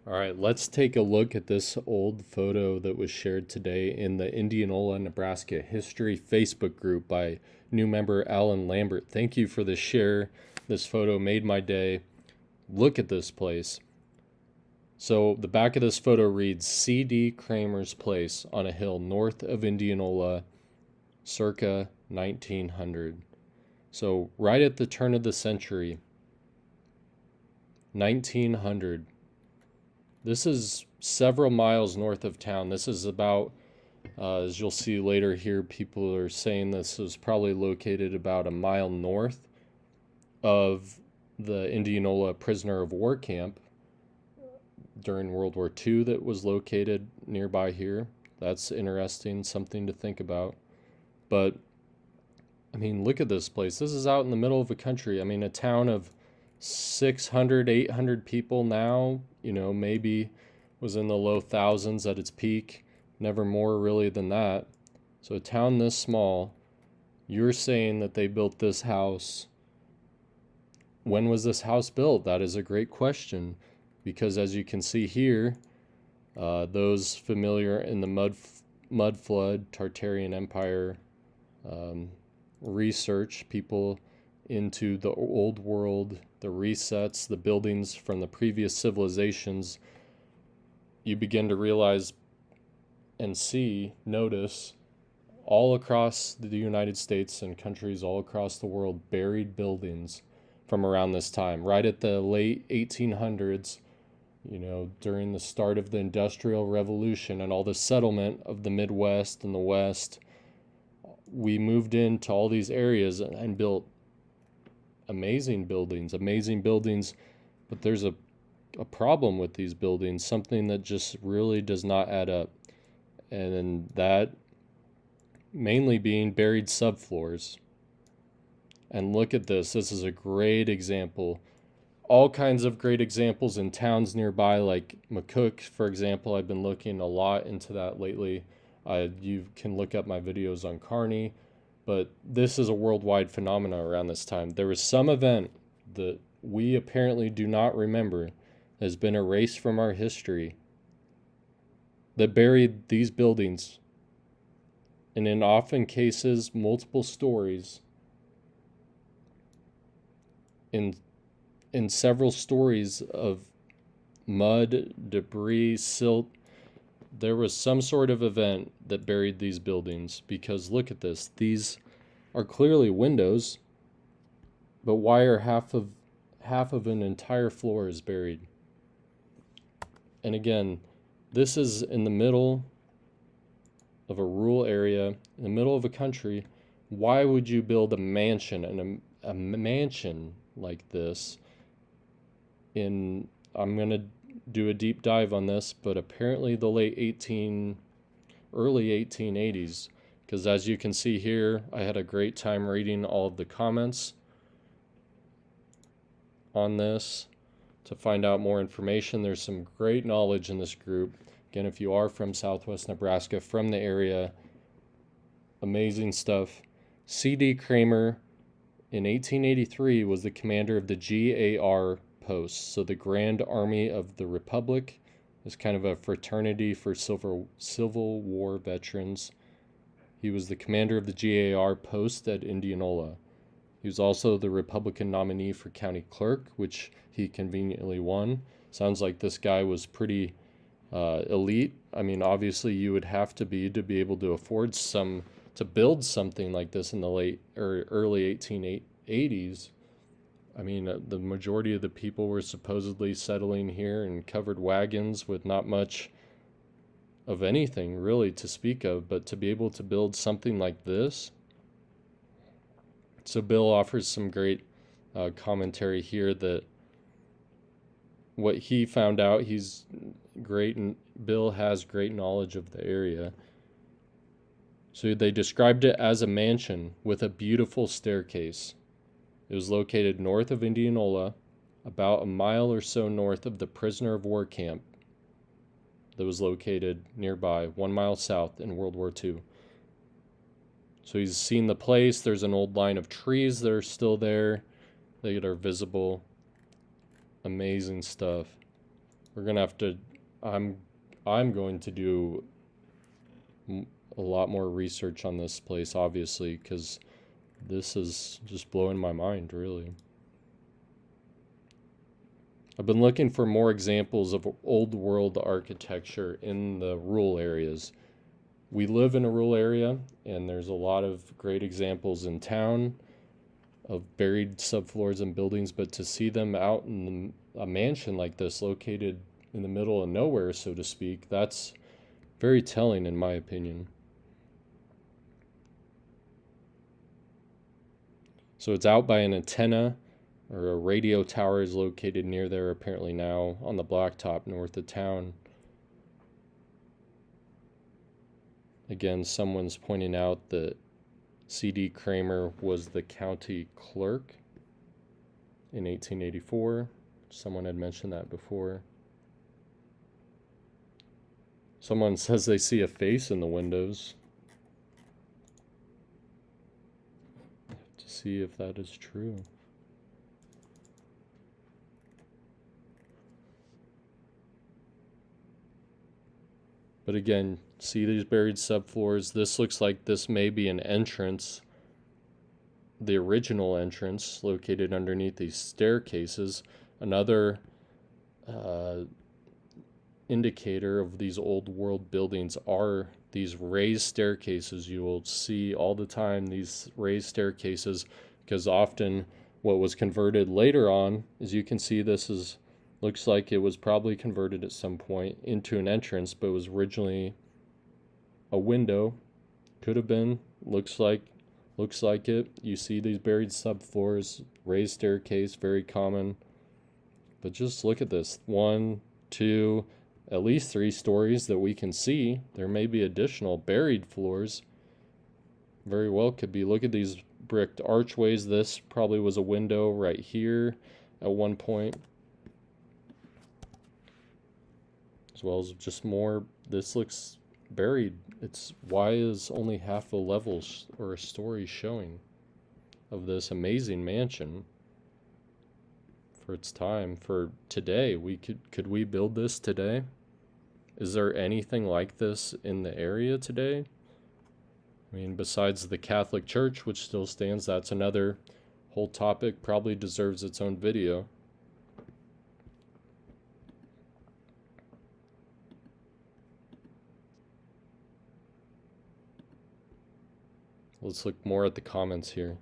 All right, let's take a look at this old photo that was shared today in the Indianola, Nebraska History Facebook group by new member Alan Lambert. Thank you for the share. This photo made my day. Look at this place. So the back of this photo reads C.D. Cramer's place on a hill north of Indianola, circa 1900. So right at the turn of the century, 1900. This is several miles north of town. This is about, as you'll see later here, people are saying this was probably located about a mile north of the Indianola prisoner of war camp during World War II that was located nearby here. That's interesting, something to think about. But, I mean, look at this place. This is out in the middle of the country. I mean, a town of 600, 800 people now, maybe was in the low thousands at its peak, never more really than that. So a town this small, you're saying that they built this house. When was this house built? That is a great question, because as you can see here, those familiar in the mud flood, Tartarian Empire research, people into the old world, the resets, the buildings from the previous civilizations, you begin to realize and notice all across the United States and countries all across the world, buried buildings from around this time, right at the late 1800s, during the start of the Industrial Revolution and all the settlement of the Midwest and the West. We moved into all these areas and built amazing buildings, but there's a problem with these buildings, something that just really does not add up. And that mainly being buried subfloors. And look at this. This is a great example. All kinds of great examples in towns nearby, like McCook, for example. I've been looking a lot into that lately. You can look up my videos on Kearney. But this is a worldwide phenomenon around this time. There was some event that we apparently do not remember, has been erased from our history, that buried these buildings, and in often cases, multiple stories, in several stories of mud, debris, silt. There was some sort of event that buried these buildings, because look at this. These are clearly windows, but why are half of an entire floor is buried? And again, this is in the middle of a rural area, in the middle of a country. Why would you build a mansion and a mansion like this I'm going to do a deep dive on this, but apparently the early 1880s, because as you can see here, I had a great time reading all of the comments on this to find out more information. There's some great knowledge in this group. Again, if you are from Southwest Nebraska, from the area, amazing stuff. C.D. Cramer in 1883 was the commander of the G.A.R. post. So the Grand Army of the Republic is kind of a fraternity for Civil War veterans. He was the commander of the G.A.R. post at Indianola. He was also the Republican nominee for county clerk, which he conveniently won. Sounds like this guy was pretty elite. I mean, obviously you would have to be able to afford to build something like this in the late or early 1880s. I mean, the majority of the people were supposedly settling here in covered wagons with not much of anything really to speak of, but to be able to build something like this. So Bill offers some great commentary here that what he found out, he's great, and Bill has great knowledge of the area. So they described it as a mansion with a beautiful staircase. It was located north of Indianola, about a mile or so north of the prisoner of war camp that was located nearby, 1 mile south in World War II. So he's seen the place. There's an old line of trees that are still there that are visible. Amazing stuff. we're gonna have to. I'm going to do a lot more research on this place, obviously, because this is just blowing my mind, really. I've been looking for more examples of old world architecture in the rural areas. We live in a rural area, and there's a lot of great examples in town of buried subfloors and buildings, but to see them out in a mansion like this, located in the middle of nowhere, so to speak, that's very telling in my opinion. So it's out by an antenna, or a radio tower is located near there apparently now, on the blacktop north of town. Again, someone's pointing out that C.D. Cramer was the county clerk in 1884. Someone had mentioned that before. Someone says they see a face in the windows. I have to see if that is true. But again, see these buried subfloors. This looks like this may be an entrance, the original entrance located underneath these staircases. Another indicator of these old world buildings are these raised staircases. You will see all the time these raised staircases, because often what was converted later on, as you can see, this is looks like it was probably converted at some point into an entrance, but it was originally a window. Could have been. Looks like it. You see these buried subfloors, raised staircase, very common. But just look at this. 1, 2, at least 3 stories that we can see. There may be additional buried floors. Very well could be. Look at these bricked archways. This probably was a window right here at one point. As well as just more. This looks buried. It's why is only half a level or a story showing of this amazing mansion for its time, for today? Could we build this today? Is there anything like this in the area today? I mean, besides the Catholic Church, which still stands, that's another whole topic, probably deserves its own video. Let's look more at the comments here.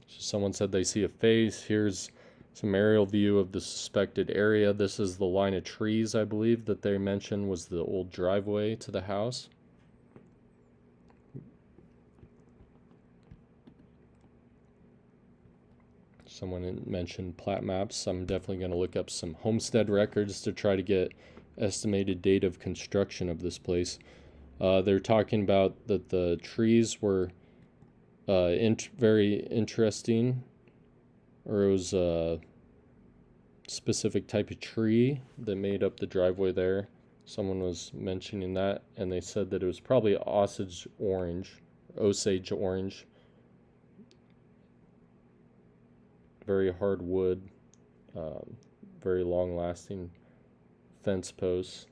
Someone said they see a face. Here's some aerial view of the suspected area. This is the line of trees, I believe, that they mentioned was the old driveway to the house. Someone mentioned plat maps. I'm definitely going to look up some homestead records to try to get estimated date of construction of this place. They're talking about that the trees were very interesting, or it was a specific type of tree that made up the driveway there. Someone was mentioning that, and they said that it was probably Osage orange, very hard wood, very long lasting fence posts.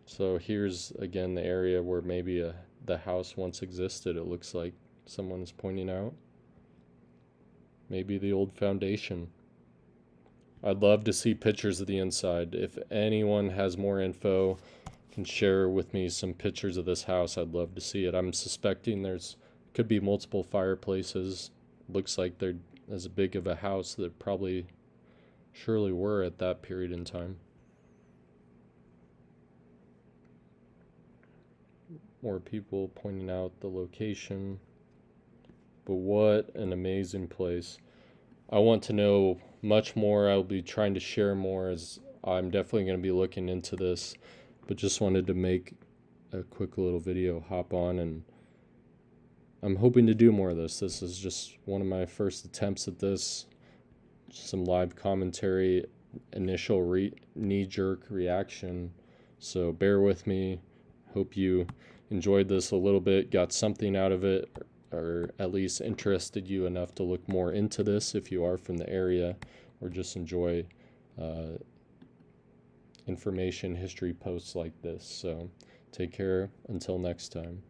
So here's again the area where maybe the house once existed, it looks like someone is pointing out. Maybe the old foundation. I'd love to see pictures of the inside. If anyone has more info, can share with me some pictures of this house, I'd love to see it. I'm suspecting could be multiple fireplaces. Looks like they're as big of a house that probably surely were at that period in time. More people pointing out the location. But what an amazing place. I want to know much more. I'll be trying to share more, as I'm definitely going to be looking into this. But just wanted to make a quick little video, hop on, and I'm hoping to do more of this. This is just one of my first attempts at this. Some live commentary, initial knee-jerk reaction. So bear with me. Hope you enjoyed this a little bit, got something out of it, or at least interested you enough to look more into this if you are from the area, or just enjoy information history posts like this. So take care until next time.